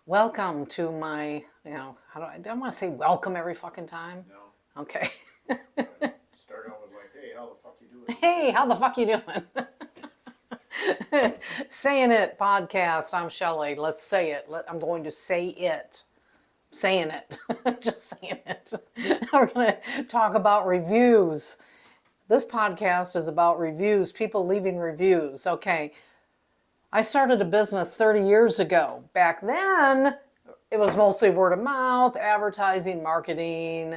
Welcome to my, do I want to say welcome every fucking time? No. Okay. Start out with like, hey, how the fuck you doing? Hey, how the fuck you doing? Saying It podcast. I'm Schelli. Let's say it. I'm going to say it. Saying it. Just saying it. We're going to talk about reviews. This podcast is about reviews, people leaving reviews. Okay. I started a business 30 years ago. Back then, it was mostly word of mouth, advertising, marketing,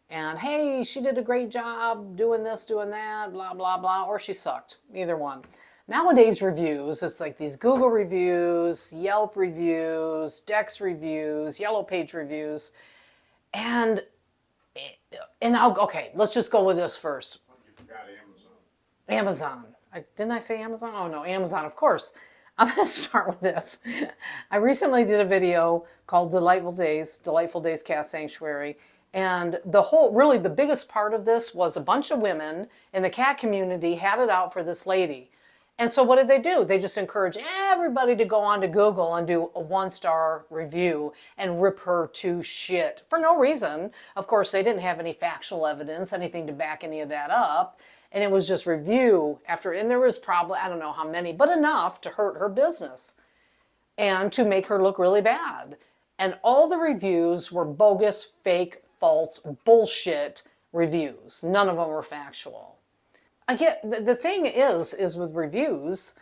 and hey, she did a great job doing this, doing that, blah, blah, blah, or she sucked. Either one. Nowadays, reviews, it's like these Google reviews, Yelp reviews, Dex reviews, Yellow Page reviews, and okay, let's just go with this first. You forgot Amazon. Amazon. Didn't I say Amazon? Oh no, Amazon, of course. I'm going to start with this. I recently did a video called Delightful Days Cat Sanctuary. And really the biggest part of this was a bunch of women in the cat community had it out for this lady. And so what did they do? They just encourage everybody to go on to Google and do a 1-star review and rip her to shit for no reason. Of course, they didn't have any factual evidence, anything to back any of that up. And it was just review after, and there was probably, I don't know how many, but enough to hurt her business and to make her look really bad. And all the reviews were bogus, fake, false, bullshit reviews. None of them were factual. I get the thing is with reviews,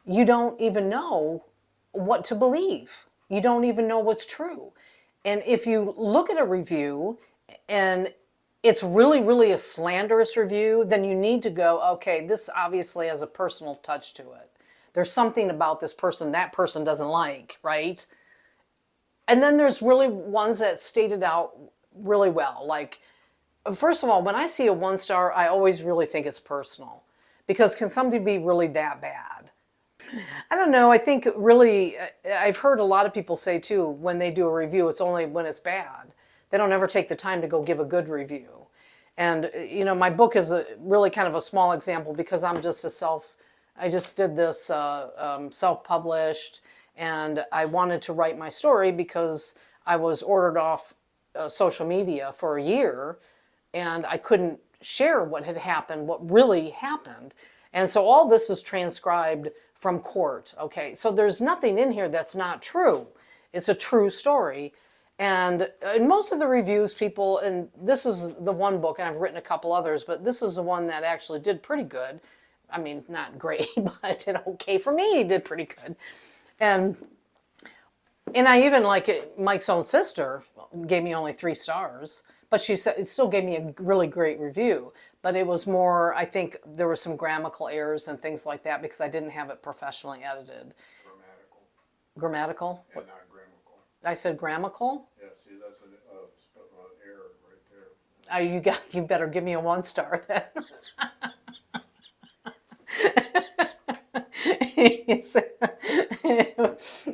you don't even know what to believe. You don't even know what's true. And if you look at a review and it's really, really a slanderous review, then you need to go, okay, this obviously has a personal touch to it. There's something about this person that person doesn't like, right? And then there's really ones that stated out really well, like, first of all, when I see a 1-star, I always really think it's personal. Because can somebody be really that bad? I don't know. I think really, I've heard a lot of people say too, when they do a review, it's only when it's bad. They don't ever take the time to go give a good review. And, my book is really kind of a small example because I'm just I just did this self-published, and I wanted to write my story because I was ordered off social media for a year and I couldn't share what had happened, what really happened. And so all this was transcribed from court. Okay, so there's nothing in here that's not true. It's a true story. And in most of the reviews, people, and this is the one book, and I've written a couple others, but this is the one that actually did pretty good. I mean, not great, but did okay for me. It did pretty good. And I even like it, Mike's own sister gave me only 3 stars, but she said it still gave me a really great review. But it was more, I think there were some grammatical errors and things like that because I didn't have it professionally edited. Grammatical. Grammatical? And not grammatical. I said grammatical? Yeah, see, that's an error right there. You better give me a 1-star then.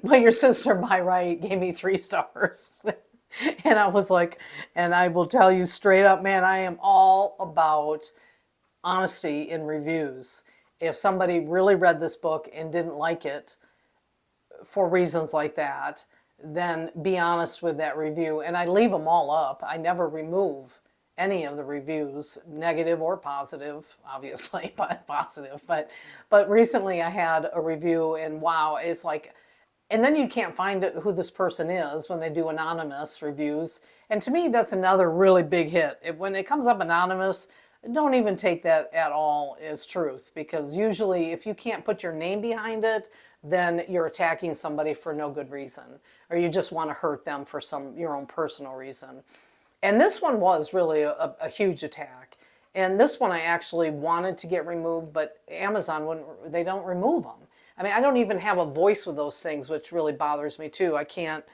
Well, your sister by right gave me 3 stars. And I was like, and I will tell you straight up, man, I am all about honesty in reviews. If somebody really read this book and didn't like it for reasons like that, then be honest with that review. And I leave them all up. I never remove any of the reviews, negative or positive, obviously, but positive. But recently I had a review and wow, it's like, and then you can't find who this person is when they do anonymous reviews. And to me, that's another really big hit. When it comes up anonymous, don't even take that at all as truth, because usually if you can't put your name behind it, then you're attacking somebody for no good reason, or you just want to hurt them for your own personal reason. And this one was really a huge attack. And this one I actually wanted to get removed, but Amazon wouldn't, they don't remove them. I mean, I don't even have a voice with those things, which really bothers me too. I can't,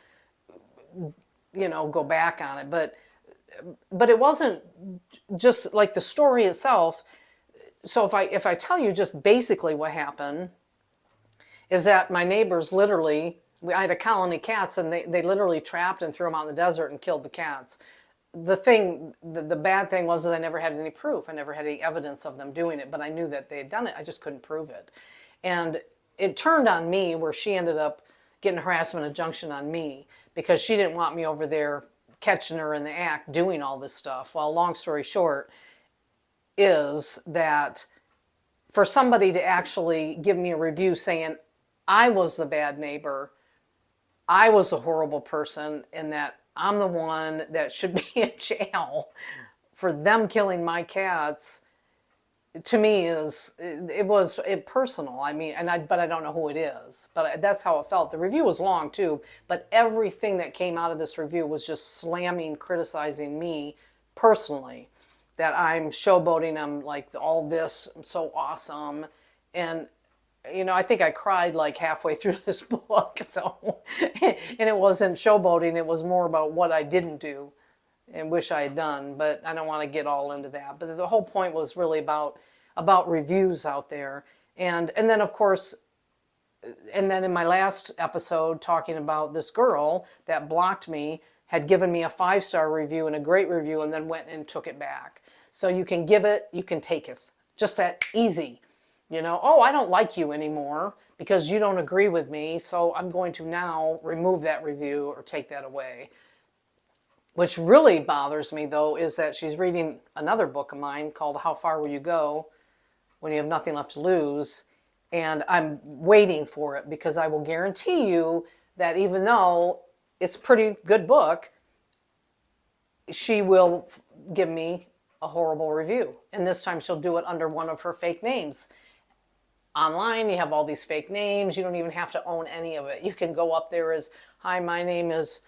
go back on it. But it wasn't just like the story itself. So if I tell you just basically what happened, is that my neighbors literally, I had a colony of cats, and they literally trapped and threw them out in the desert and killed the cats. The bad thing was that I never had any proof. I never had any evidence of them doing it, but I knew that they had done it. I just couldn't prove it. And it turned on me where she ended up getting a harassment injunction on me because she didn't want me over there catching her in the act doing all this stuff. Well, long story short is that for somebody to actually give me a review saying I was the bad neighbor, I was a horrible person, and that I'm the one that should be in jail for them killing my cats, to me was personal. I mean, but I don't know who it is. But that's how it felt. The review was long too, but everything that came out of this review was just slamming, criticizing me personally. That I'm showboating, I'm like all this, I'm so awesome, and I think I cried like halfway through this book. So, and it wasn't showboating; it was more about what I didn't do and wish I had done. But I don't want to get all into that. But the whole point was really about reviews out there, and then of course, and then in my last episode talking about this girl that blocked me had given me a 5-star review and a great review and then went and took it back. So you can give it, you can take it. Just that easy. Oh, I don't like you anymore because you don't agree with me, so I'm going to now remove that review or take that away. Which really bothers me, though, is that she's reading another book of mine called How Far Will You Go When You Have Nothing Left to Lose? And I'm waiting for it because I will guarantee you that even though it's a pretty good book, she will give me a horrible review. And this time she'll do it under one of her fake names. Online, you have all these fake names. You don't even have to own any of it. You can go up there as, hi, my name is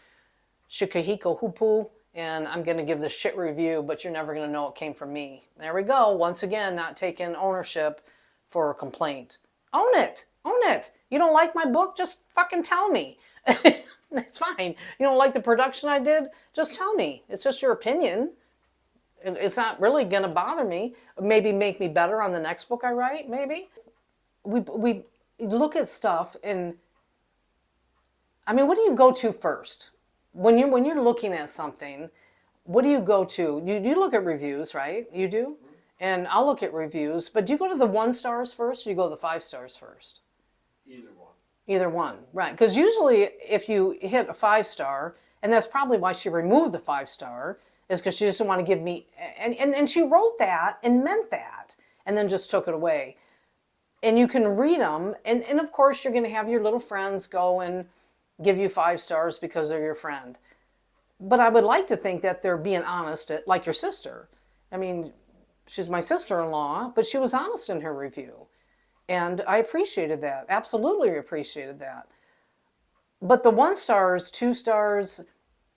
Shikahiko Hupu, and I'm going to give this shit review, but you're never going to know it came from me. There we go. Once again, not taking ownership for a complaint. Own it. Own it. You don't like my book? Just fucking tell me. It's fine. You don't like the production I did? Just tell me. It's just your opinion. It's not really going to bother me. Maybe make me better on the next book I write, maybe. We look at stuff and, I mean, what do you go to first? When you're looking at something, what do you go to? You look at reviews, right? You do? And I'll look at reviews, but do you go to the 1 stars first or do you go to the 5 stars first? Either one. Either one, right. Because usually if you hit a 5-star, and that's probably why she removed the 5-star, is because she just didn't want to give me, and she wrote that and meant that, and then just took it away. And you can read them, and of course you're going to have your little friends go and give you 5 stars because they're your friend. But I would like to think that they're being honest, like your sister. I mean, she's my sister-in-law, but she was honest in her review. And I appreciated that, absolutely appreciated that. But the 1 stars, 2 stars,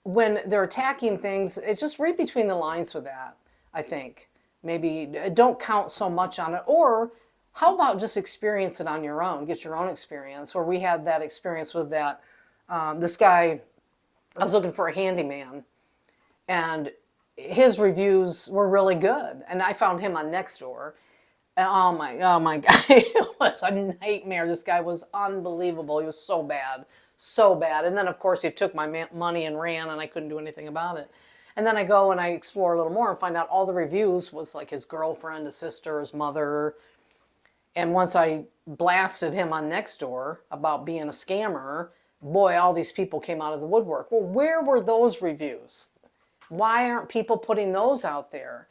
when they're attacking things, it's just read between the lines with that, I think. Maybe don't count so much on it. Or how about just experience it on your own, get your own experience? Or we had that experience with that, this guy, I was looking for a handyman, and his reviews were really good. And I found him on Nextdoor. And oh my God, it was a nightmare. This guy was unbelievable. He was so bad, so bad. And then of course he took my money and ran, and I couldn't do anything about it. And then I go and I explore a little more and find out all the reviews was like his girlfriend, his sister, his mother. And once I blasted him on Nextdoor about being a scammer, boy, all these people came out of the woodwork. Well, where were those reviews? Why aren't people putting those out there?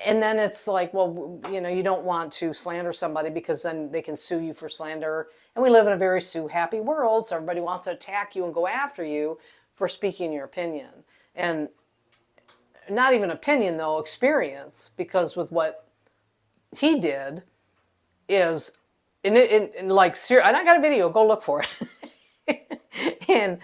And then it's like, well, you don't want to slander somebody because then they can sue you for slander. And we live in a very sue-happy world, so everybody wants to attack you and go after you for speaking your opinion. And not even opinion, though, experience, because with what he did is, and I got a video, go look for it. and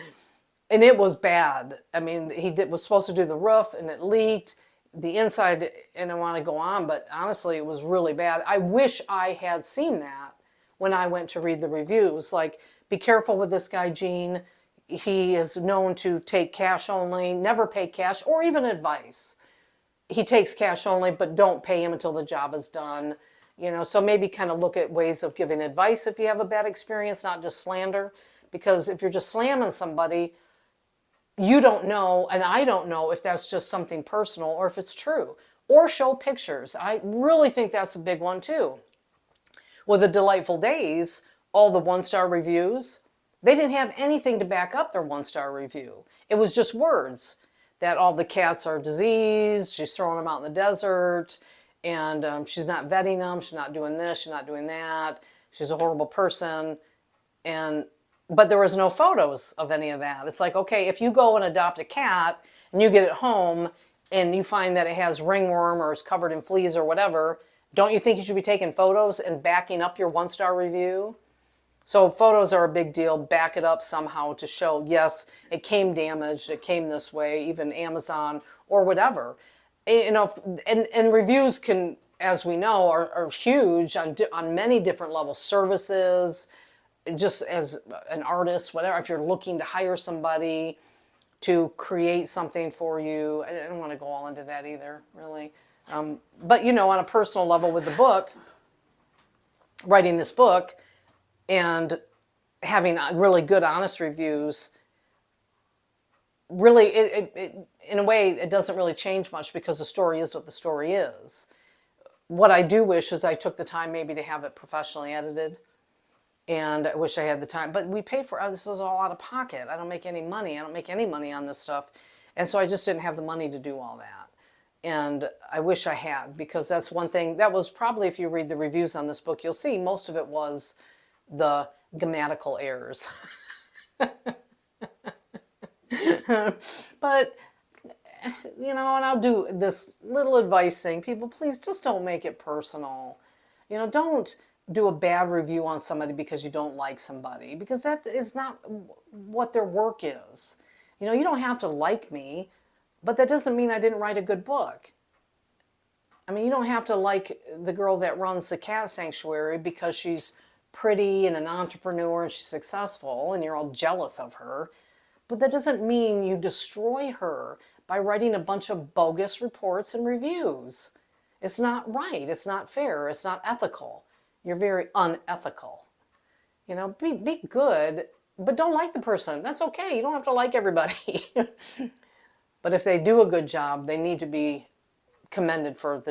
it was bad. I mean, was supposed to do the roof, and it leaked. The inside, and I want to go on, but honestly, it was really bad. I wish I had seen that when I went to read the reviews. Like, be careful with this guy, Gene. He is known to take cash only, never pay cash, or even advice. He takes cash only, but don't pay him until the job is done. So maybe kind of look at ways of giving advice if you have a bad experience, not just slander. Because if you're just slamming somebody, you don't know, and I don't know if that's just something personal or if it's true. Or show pictures. I really think that's a big one too. With the Delightful Days, all the 1-star reviews, They didn't have anything to back up their 1-star review. It was just words that all the cats are diseased, she's throwing them out in the desert, and she's not vetting them, she's not doing this, she's not doing that, she's a horrible person. And but there was no photos of any of that. It's like, okay, if you go and adopt a cat and you get it home and you find that it has ringworm or is covered in fleas or whatever, don't you think you should be taking photos and backing up your 1-star review? So photos are a big deal. Back it up somehow to show, yes, it came damaged, it came this way, even Amazon or whatever. You know, and reviews can, as we know, are huge on many different levels. Services, just as an artist, whatever, if you're looking to hire somebody to create something for you. I don't want to go all into that either, really. But, you know, on a personal level with the book, writing this book and having really good, honest reviews, really, in a way, it doesn't really change much because the story is what the story is. What I do wish is I took the time maybe to have it professionally edited. And I wish I had the time. But we pay for this is all out of pocket. I don't make any money. I don't make any money on this stuff. And so I just didn't have the money to do all that. And I wish I had, because that's one thing. That was probably, if you read the reviews on this book, you'll see most of it was the grammatical errors. But, you know, and I'll do this little advice thing. People, please just don't make it personal. You know, don't do a bad review on somebody because you don't like somebody, because that is not what their work is. You know, you don't have to like me, but that doesn't mean I didn't write a good book. I mean, you don't have to like the girl that runs the cat sanctuary because she's pretty and an entrepreneur and she's successful and you're all jealous of her. But that doesn't mean you destroy her by writing a bunch of bogus reports and reviews. It's not right. It's not fair. It's not ethical. You're very unethical. You know, be good, but don't like the person. That's okay. You don't have to like everybody. But if they do a good job, they need to be commended for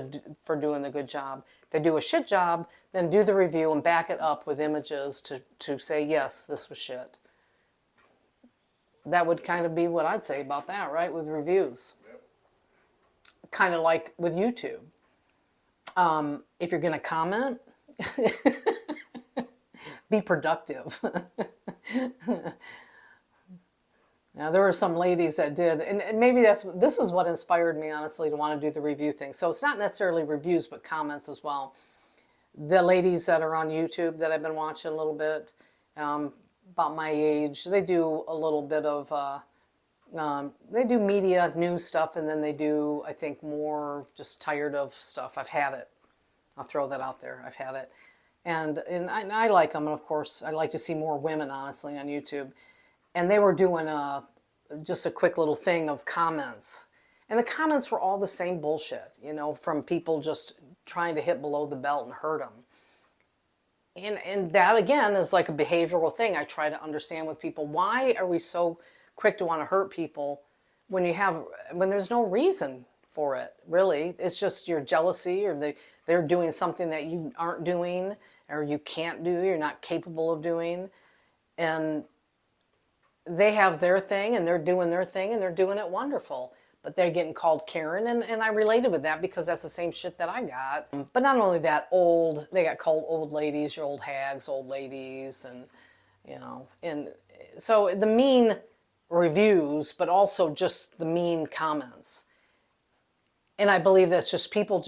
doing the good job. If they do a shit job, then do the review and back it up with images to say, yes, this was shit. That would kind of be what I'd say about that, right, with reviews. Yep. Kind of like with YouTube. If you're going to comment, be productive. Now, there were some ladies that did, and maybe this is what inspired me, honestly, to want to do the review thing. So it's not necessarily reviews, but comments as well. The ladies that are on YouTube that I've been watching a little bit, about my age, they do a little bit of, they do media news stuff, and then they do, I think, more just tired of stuff. I've had it. I'll throw that out there. I've had it. And I like them, and of course, I like to see more women, honestly, on YouTube. And they were doing just a quick little thing of comments. And the comments were all the same bullshit, you know, from people just trying to hit below the belt and hurt them. And that, again, is like a behavioral thing I try to understand with people. Why are we so quick to want to hurt people when there's no reason for it, really? It's just your jealousy, or they're doing something that you aren't doing, or you can't do, you're not capable of doing. And they have their thing, and they're doing their thing, and they're doing it wonderful. But they're getting called Karen, and I related with that because that's the same shit that I got. But not only that, they got called old ladies, your old hags, old ladies, and, you know. And so the mean reviews, but also just the mean comments. And I believe that's just people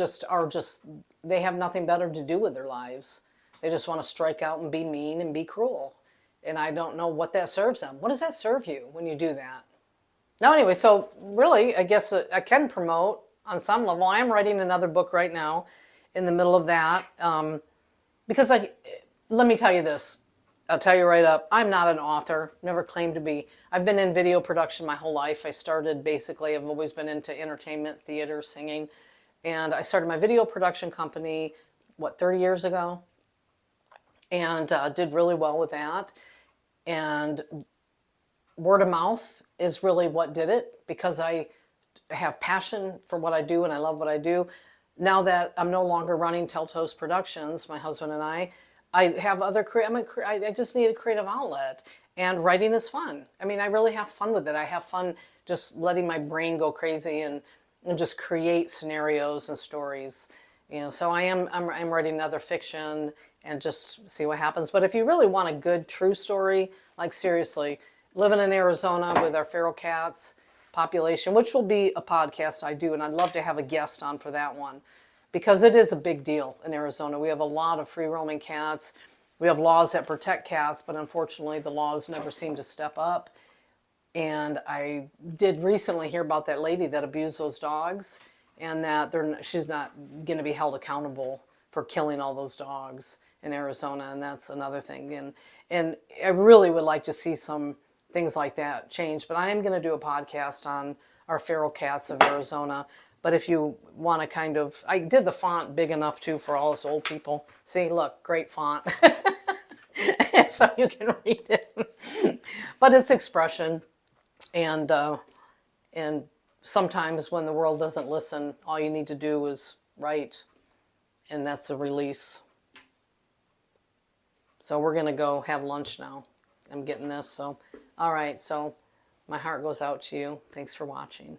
they have nothing better to do with their lives. They just want to strike out and be mean and be cruel. And I don't know what that serves them. What does that serve you when you do that? Now, anyway, so really, I guess I can promote on some level. I am writing another book right now in the middle of that. Because let me tell you this. I'll tell you right up, I'm not an author, never claimed to be. I've been in video production my whole life. I've always been into entertainment, theater, singing. And I started my video production company, 30 years ago? And did really well with that. And word of mouth is really what did it, because I have passion for what I do and I love what I do. Now that I'm no longer running Telltoes Productions, my husband and I have other I just need a creative outlet. And writing is fun. I mean, I really have fun with it. I have fun just letting my brain go crazy and just create scenarios and stories. You know, so I'm writing another fiction and just see what happens. But if you really want a good true story, like seriously, living in Arizona with our feral cats population, which will be a podcast I do, and I'd love to have a guest on for that one because it is a big deal in Arizona. We have a lot of free roaming cats. We have laws that protect cats, but unfortunately the laws never seem to step up. And I did recently hear about that lady that abused those dogs, and that she's not going to be held accountable for killing all those dogs in Arizona, and that's another thing. And I really would like to see some things like that change. But I am going to do a podcast on our feral cats of Arizona. But if you want to kind of, I did the font big enough too for all us old people. See, look, great font. So you can read it. But it's expression. And sometimes when the world doesn't listen, all you need to do is write, and that's a release. So we're going to go have lunch now. I'm getting this. So, all right. So my heart goes out to you. Thanks for watching.